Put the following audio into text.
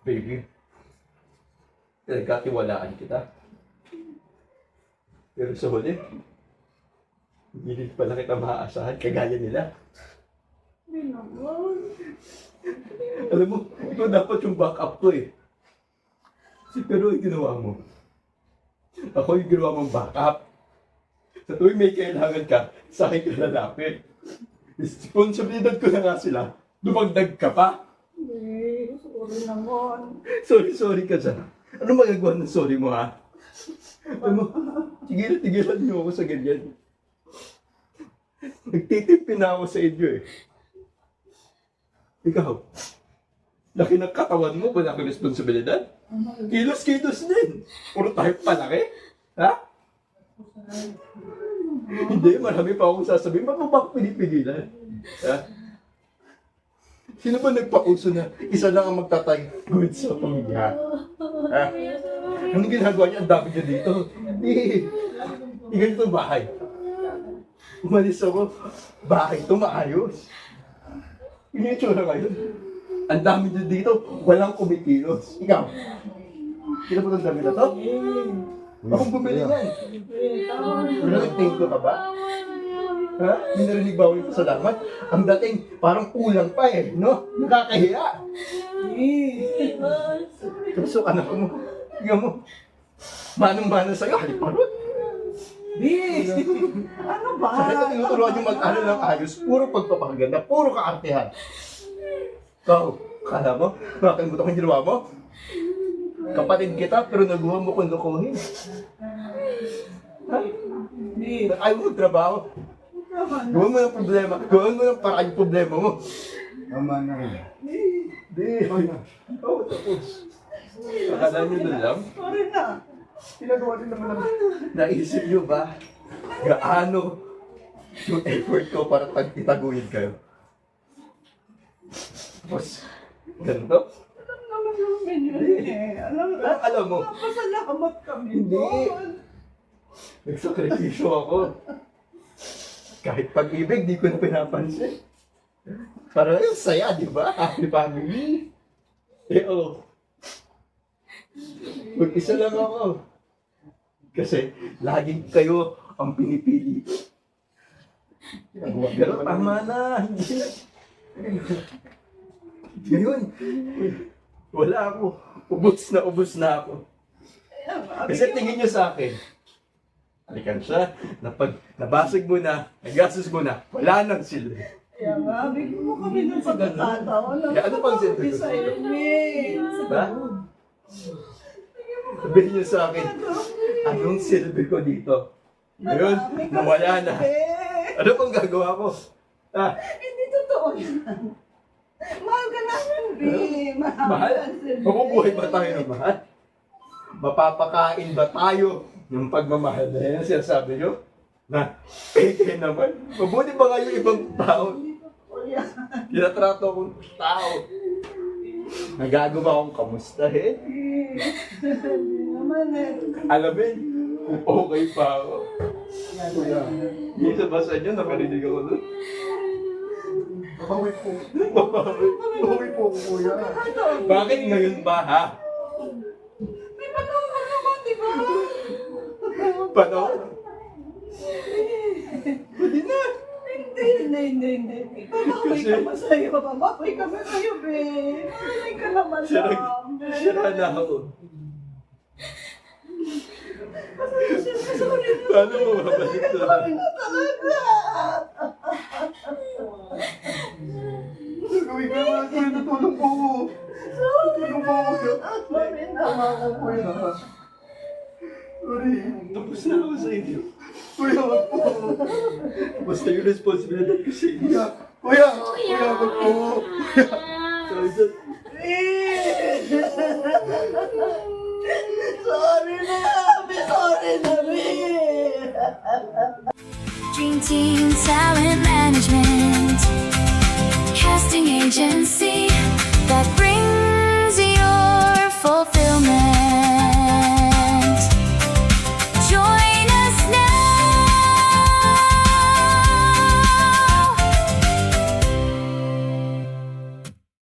Baby, pinagkatiwalaan kita. Pero sa huli, hindi rin pala kita maaasahan kagaya nila. Hindi naman. Alam mo, ito dapat yung backup ko eh. Pero yung ginawa mo. Ako yung ginawa mong backup. Sa tuwing may kailangan ka, sa akin ka lalapit. Responsibilidad ko na nga sila. Dumagdag ka pa. Sorry naman. Sorry ka dyan. Ano magagawa ng sorry mo ha? Ano, tigilan niyo ako sa ganyan. Nagtitipin na ako sa inyo eh. Ikaw, laki ng katawan mo, wala kang responsibilidad. Kilos din. Puro tayo palaki. Ha? Hindi, marami pa akong sasabihin. Ba't mo ba ako pinipigilan? Ha? Sino ba nagpauso na isa lang ang magtataguyod sa pamilya? Ha? Anong ginagawa niya? Ang dami niya dito. Hindi ganito ang bahay. Umalis ako, bahay ito maayos. Yun yung tsura ngayon. Ang dami niya dito, walang kumikilos. Ikaw, kila mo itong dami na to? Akong bumili yan. Wala nag-thank you ka ba? Ha? Hindi narinig ba ako yung pasalamat? Ang dating, parang kulang pa eh, no? Nakakahiya. Kaso anak mo, tingnan mo. Manang-mana sa'yo, haliparot. Ano ba? Sa ito tinuturuan yung mag-ano ng ayos, puro pagpapaganda, puro kaartehan. Ikaw, kala mo, nakakalimutan ko yung ginawa mo? Kapatid kita, pero naguha mo kung lukuhin. Ha? Ayaw mo magtrabaho. Gawin mo ng problema. Gawin mo ng paraan yung problema mo. Tama na rin. Hindi. Oo, tapos. Akala nyo doon lang? Sorry na. Ginagawa din naman naman. Naisip nyo ba gaano yung effort ko para itaguyod kayo? Tapos, ganito? Alam naman namin yun eh. Alam mo, Napasalamat kami. Hindi. doon. nagsakripisyo ako. Kahit pag-ibig, di ko na pinapansin. Para yung saya, di ba? Happy family. Eh, oh. Mag-isa lang ako. Kasi, laging kayo ang pinipili. Pero tama na. Hindi na. Ngayon, wala ako. Ubus na ako. Kasi tingin nyo sa akin, alikansya, nabasag mo na, nagastos mo na, wala nang silbi. Kaya nga, bigyan mo kami ng pagkakataon. Kaya ano pang silbi ko? Sa Elmin. Ba? Sabihin nyo sa akin, anong silbi ko dito? Ngayon, nawala na. Ano pang gagawa ko? Ah, Hindi totoo yan. Mahal ka namin, B. mahal? Mabubuhay ba tayo ng mahal? Mapapakain ba tayo ng pagmamahal na yan? Sinasabi nyo? Na, peke naman. Mabuti ba nga yung ibang tao? Tinatrato akong tao. Nagagawa akong kamustahin. Naman eh. Alamin, kung okay pa ako. Kuya, yung sa basa nyo, nakarinig ako doon. Babawi po. Babawi po, kuya. Bakit ngayon ba, ha? May panahon ka naman, di ba? Paano? Pwede na. Hindi. Babawi ka pa sa'yo. Babawi ka pa sa'yo, B. Babawi ka naman lang. Sira na ako. Sorry na. Paano mo mabalik to? Sorry na talaga. Gawin ka naman, kuya. Tutulong po ako. Tutulong po ako, kuya. Sorry na. Tama ako, kuya. Sorry. Tapos na ako sa inyo. Kuya, wag po. Basta yung responsibilidad ko sa inyo. Kuya, wag po. Sorry na. Sorry na, B. Dream Team Talent Management, casting agency that